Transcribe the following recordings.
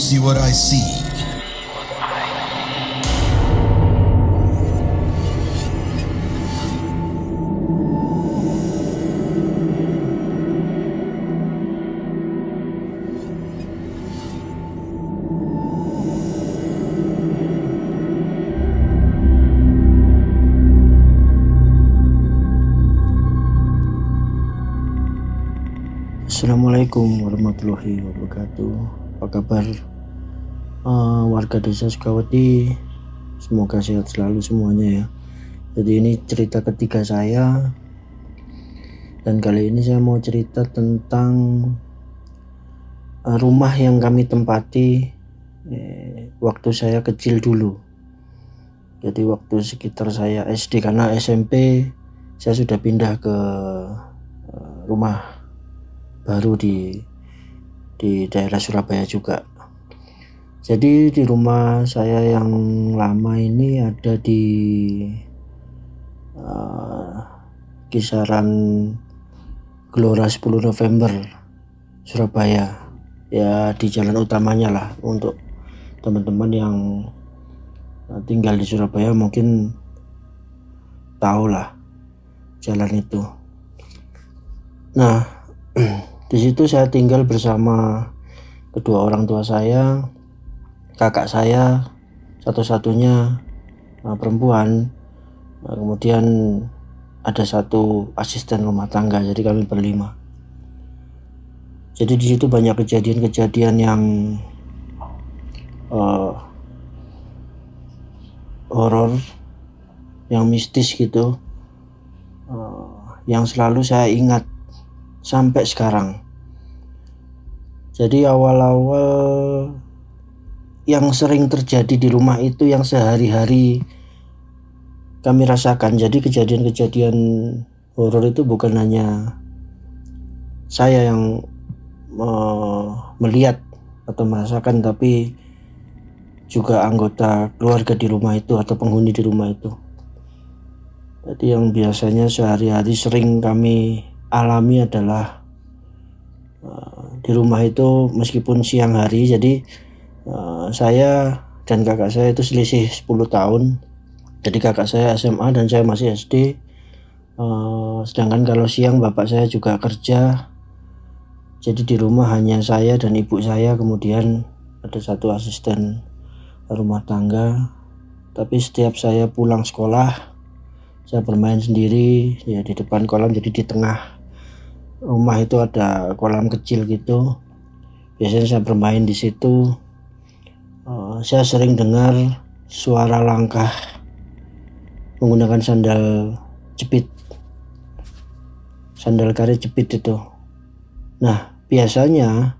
see what I see? Assalamualaikum warahmatullahi wabarakatuh. Apa kabar warga desa Sukawati? Semoga sehat selalu semuanya ya. Jadi ini cerita ketiga saya, dan kali ini saya mau cerita tentang rumah yang kami tempati waktu saya kecil dulu. Jadi waktu sekitar saya SD, karena SMP saya sudah pindah ke rumah baru di daerah Surabaya juga. Jadi di rumah saya yang lama ini ada di kisaran Gelora 10 November Surabaya ya, di jalan utamanya lah. Untuk teman-teman yang tinggal di Surabaya mungkin tahu lah jalan itu. Nah, di situ saya tinggal bersama kedua orang tua saya, kakak saya satu-satunya perempuan, kemudian ada satu asisten rumah tangga, jadi kami berlima. Jadi di situ banyak kejadian-kejadian yang horor, yang mistis gitu, yang selalu saya ingat sampai sekarang. Jadi awal-awal yang sering terjadi di rumah itu yang sehari-hari kami rasakan. Jadi kejadian-kejadian horor itu bukan hanya saya yang melihat atau merasakan, tapi juga anggota keluarga di rumah itu atau penghuni di rumah itu. Jadi yang biasanya sehari-hari sering kami alami adalah di rumah itu, meskipun siang hari, jadi saya dan kakak saya itu selisih 10 tahun. Jadi kakak saya SMA dan saya masih SD. Sedangkan kalau siang bapak saya juga kerja. Jadi di rumah hanya saya dan ibu saya, kemudian ada satu asisten rumah tangga. Tapi setiap saya pulang sekolah, saya bermain sendiri ya di depan kolam. Jadi di tengah rumah itu ada kolam kecil gitu. Biasanya saya bermain di situ. Saya sering dengar suara langkah menggunakan sandal jepit, sandal karet jepit itu. Nah, biasanya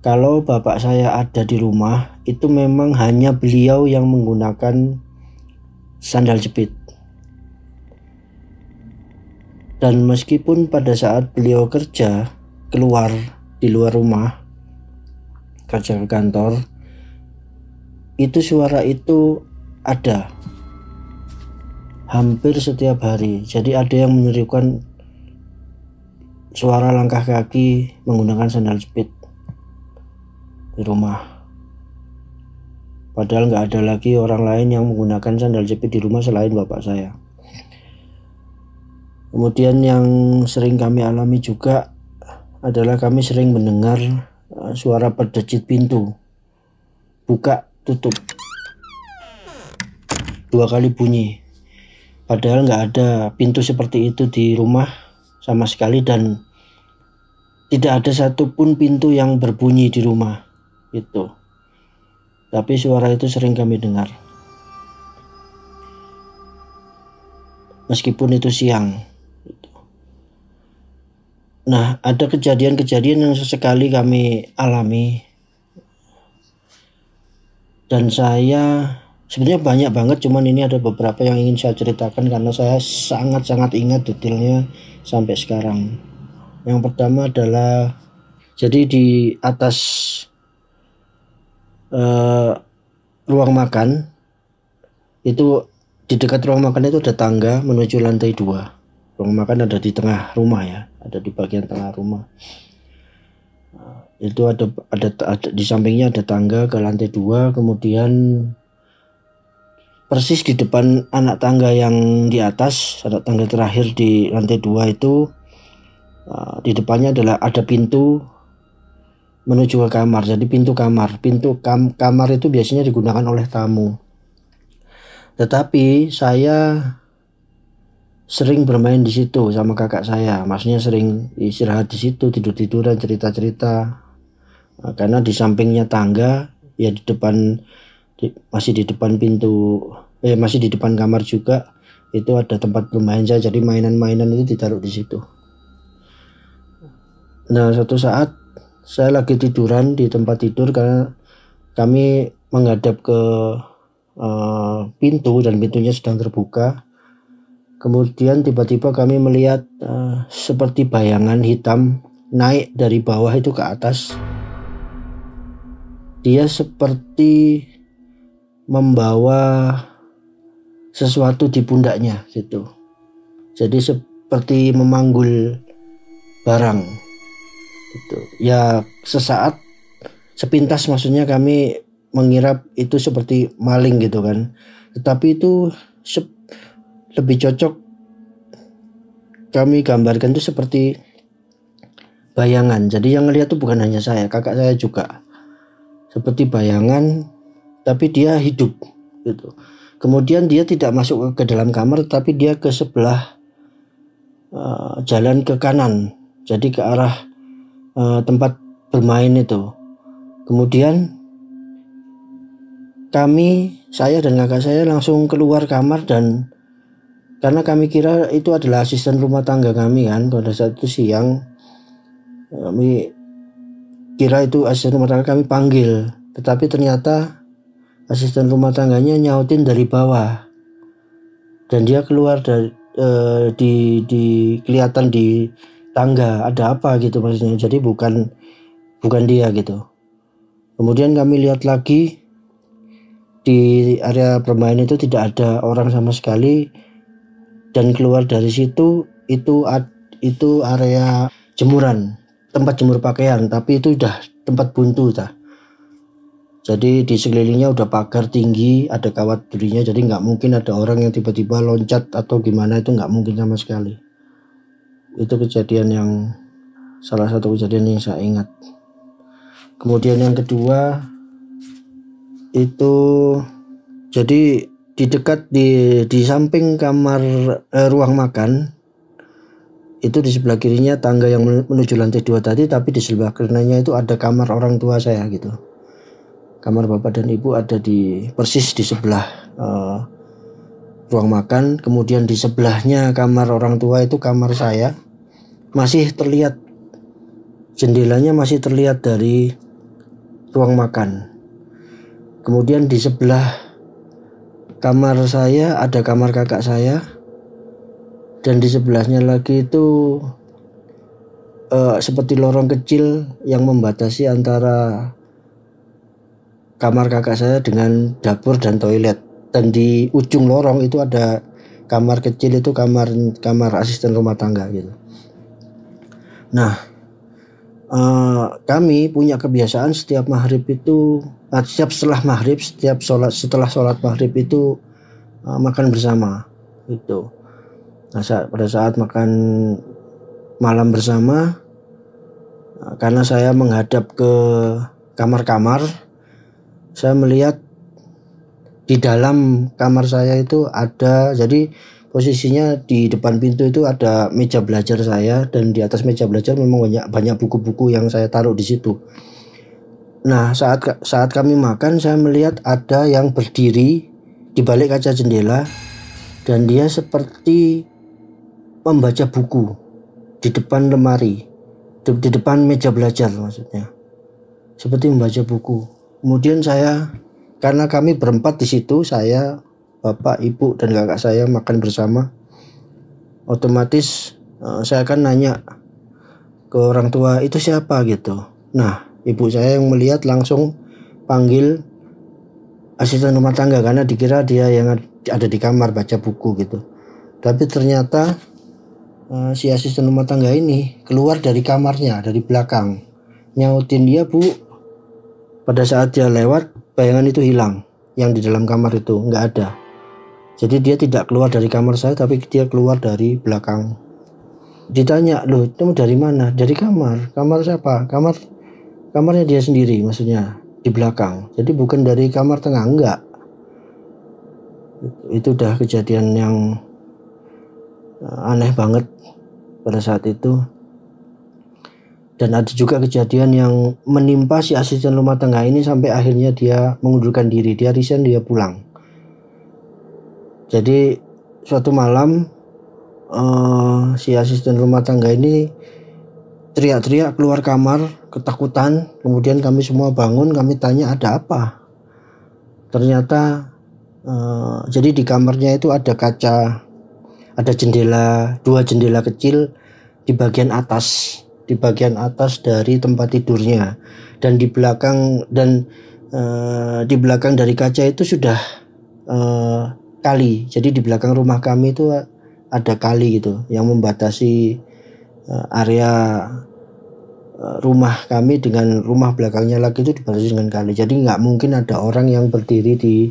kalau bapak saya ada di rumah itu memang hanya beliau yang menggunakan sandal jepit. Dan meskipun pada saat beliau kerja keluar di luar rumah, kerja ke kantor, itu suara itu ada hampir setiap hari. Jadi ada yang menirukan suara langkah kaki menggunakan sandal jepit di rumah. Padahal nggak ada lagi orang lain yang menggunakan sandal jepit di rumah selain bapak saya. Kemudian yang sering kami alami juga adalah kami sering mendengar suara berdecit pintu, buka tutup 2 kali bunyi. Padahal nggak ada pintu seperti itu di rumah sama sekali, dan tidak ada satupun pintu yang berbunyi di rumah itu. Tapi suara itu sering kami dengar, meskipun itu siang. Nah, ada kejadian-kejadian yang sesekali kami alami, dan saya sebenarnya banyak banget, cuman ini ada beberapa yang ingin saya ceritakan karena saya sangat-sangat ingat detailnya sampai sekarang. Yang pertama adalah, jadi di atas ruang makan itu, di dekat ruang makan itu ada tangga menuju lantai 2. Ruang makan ada di tengah rumah ya, ada di bagian tengah rumah. Itu ada di sampingnya ada tangga ke lantai 2, kemudian persis di depan anak tangga yang di atas, anak tangga terakhir di lantai 2 itu, di depannya adalah ada pintu menuju ke kamar. Jadi pintu kamar itu biasanya digunakan oleh tamu. Tetapi saya sering bermain di situ sama kakak saya, maksudnya sering istirahat di situ, tidur-tiduran, cerita-cerita. Karena di sampingnya tangga, ya di depan masih di depan pintu, masih di depan kamar juga, itu ada tempat bermain saya. Jadi mainan-mainan itu ditaruh di situ. Nah, suatu saat saya lagi tiduran di tempat tidur karena kami menghadap ke pintu dan pintunya sedang terbuka. Kemudian tiba-tiba kami melihat seperti bayangan hitam naik dari bawah itu ke atas. Dia seperti membawa sesuatu di pundaknya gitu. Jadi seperti memanggul barang gitu. Ya sesaat, sepintas maksudnya kami mengira itu seperti maling gitu kan. Tetapi itu lebih cocok kami gambarkan itu seperti bayangan. Jadi yang ngelihat itu bukan hanya saya, kakak saya juga. Seperti bayangan, tapi dia hidup gitu. Kemudian dia tidak masuk ke dalam kamar, tapi dia ke sebelah jalan ke kanan, jadi ke arah tempat bermain itu. Kemudian saya dan kakak saya langsung keluar kamar, dan karena kami kira itu adalah asisten rumah tangga kami kan, pada saat itu siang, kami kira itu asisten rumah tangga, kami panggil, tetapi ternyata asisten rumah tangganya nyautin dari bawah, dan dia keluar dari kelihatan di tangga, ada apa gitu maksudnya. Jadi bukan dia gitu. Kemudian kami lihat lagi di area bermain itu tidak ada orang sama sekali, dan keluar dari situ itu area jemuran, tempat jemur pakaian, tapi itu udah tempat buntu dah. Jadi di sekelilingnya udah pagar tinggi, ada kawat durinya, jadi nggak mungkin ada orang yang tiba-tiba loncat atau gimana, itu nggak mungkin sama sekali. Itu salah satu kejadian yang saya ingat. Kemudian yang kedua itu, jadi di dekat di samping kamar ruang makan itu, di sebelah kirinya tangga yang menuju lantai 2 tadi, tapi di sebelah kanannya itu ada kamar orang tua saya gitu. Kamar bapak dan ibu ada persis di sebelah ruang makan. Kemudian di sebelahnya kamar orang tua itu kamar saya, masih terlihat jendelanya, masih terlihat dari ruang makan. Kemudian di sebelah kamar saya ada kamar kakak saya, dan di sebelahnya lagi itu seperti lorong kecil yang membatasi antara kamar kakak saya dengan dapur dan toilet. Dan di ujung lorong itu ada kamar kecil, itu kamar asisten rumah tangga gitu. Nah, kami punya kebiasaan setiap maghrib itu, setelah setelah sholat maghrib itu makan bersama gitu. Nah, pada saat makan malam bersama, karena saya menghadap ke kamar-kamar, saya melihat di dalam kamar saya itu ada, jadi posisinya di depan pintu itu ada meja belajar saya, dan di atas meja belajar memang banyak buku-buku yang saya taruh di situ. Nah, saat kami makan, saya melihat ada yang berdiri di balik kaca jendela, dan dia seperti membaca buku di depan lemari, di depan meja belajar maksudnya, seperti membaca buku. Kemudian karena kami berempat di situ, saya, bapak, ibu, dan kakak saya makan bersama, otomatis saya akan nanya ke orang tua, itu siapa gitu. Nah, ibu saya yang melihat langsung panggil asisten rumah tangga, karena dikira dia yang ada di kamar baca buku gitu. Tapi ternyata si asisten rumah tangga ini keluar dari kamarnya dari belakang, nyautin dia, Bu. Pada saat dia lewat, bayangan itu hilang. Yang di dalam kamar itu nggak ada. Jadi dia tidak keluar dari kamar saya, tapi dia keluar dari belakang. Ditanya, loh kamu dari mana? Dari kamar. Kamar siapa? Kamarnya dia sendiri, maksudnya di belakang. Jadi bukan dari kamar tengah, enggak. Itu udah kejadian yang aneh banget pada saat itu. Dan ada juga kejadian yang menimpa si asisten rumah tangga ini sampai akhirnya dia mengundurkan diri. Dia resign, dia pulang. Jadi suatu malam si asisten rumah tangga ini teriak-teriak keluar kamar, ketakutan. Kemudian kami semua bangun, kami tanya ada apa. Ternyata jadi di kamarnya itu ada kaca, ada jendela, 2 jendela kecil di bagian atas dari tempat tidurnya, dan di belakang dari kaca itu sudah kali. Jadi di belakang rumah kami itu ada kali gitu yang membatasi area rumah kami dengan rumah belakangnya lagi, itu dibatasi dengan kali. Jadi nggak mungkin ada orang yang berdiri di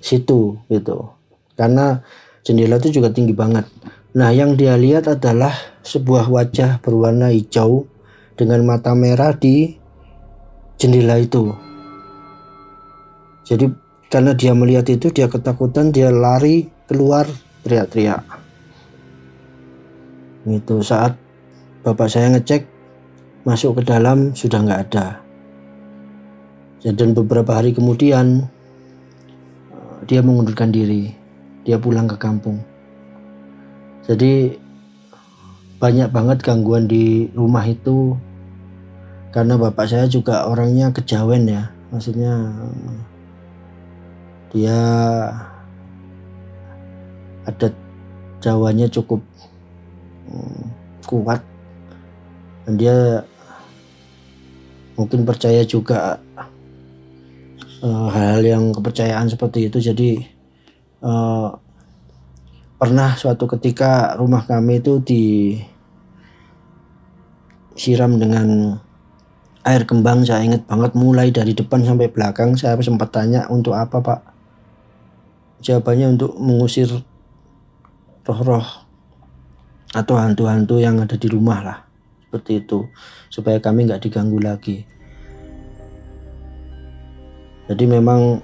situ gitu, karena jendela itu juga tinggi banget. Nah, yang dia lihat adalah sebuah wajah berwarna hijau dengan mata merah di jendela itu. Jadi karena dia melihat itu, dia ketakutan, dia lari keluar teriak-teriak. Itu saat bapak saya ngecek, masuk ke dalam sudah nggak ada. Dan beberapa hari kemudian dia mengundurkan diri, dia pulang ke kampung. Jadi banyak banget gangguan di rumah itu, karena bapak saya juga orangnya kejawen ya, maksudnya dia adat Jawanya cukup kuat, dan dia mungkin percaya juga hal-hal yang kepercayaan seperti itu. Jadi pernah suatu ketika rumah kami itu disiram dengan air kembang. Saya ingat banget, mulai dari depan sampai belakang. Saya sempat tanya, untuk apa Pak? Jawabannya untuk mengusir roh-roh atau hantu-hantu yang ada di rumah lah, seperti itu, supaya kami nggak diganggu lagi. Jadi memang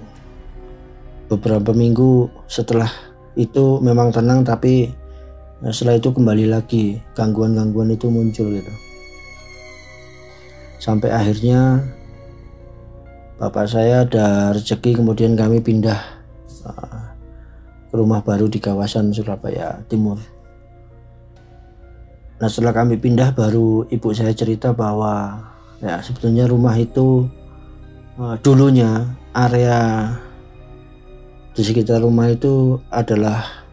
beberapa minggu setelah itu memang tenang, tapi setelah itu kembali lagi gangguan-gangguan itu muncul gitu. Sampai akhirnya bapak saya ada rezeki, kemudian kami pindah ke rumah baru di kawasan Surabaya Timur. Nah, setelah kami pindah, baru ibu saya cerita bahwa ya sebetulnya rumah itu dulunya area di sekitar rumah itu adalah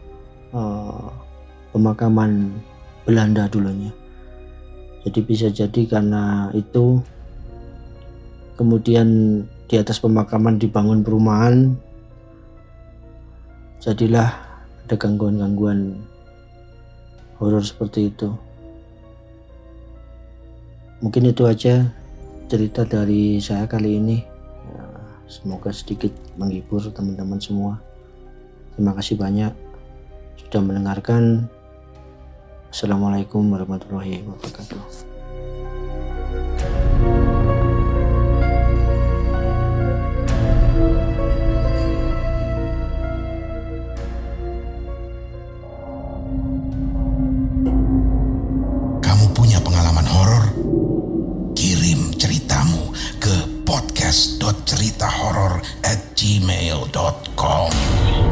pemakaman Belanda dulunya. Jadi bisa jadi karena itu kemudian di atas pemakaman dibangun perumahan, jadilah ada gangguan-gangguan horor seperti itu. Mungkin itu aja cerita dari saya kali ini. Semoga sedikit menghibur teman-teman semua. Terima kasih banyak sudah mendengarkan. Assalamualaikum warahmatullahi wabarakatuh. Kamu punya pengalaman horor? Kirim ceritamu ke podcast.ceritahoror@gmail.com.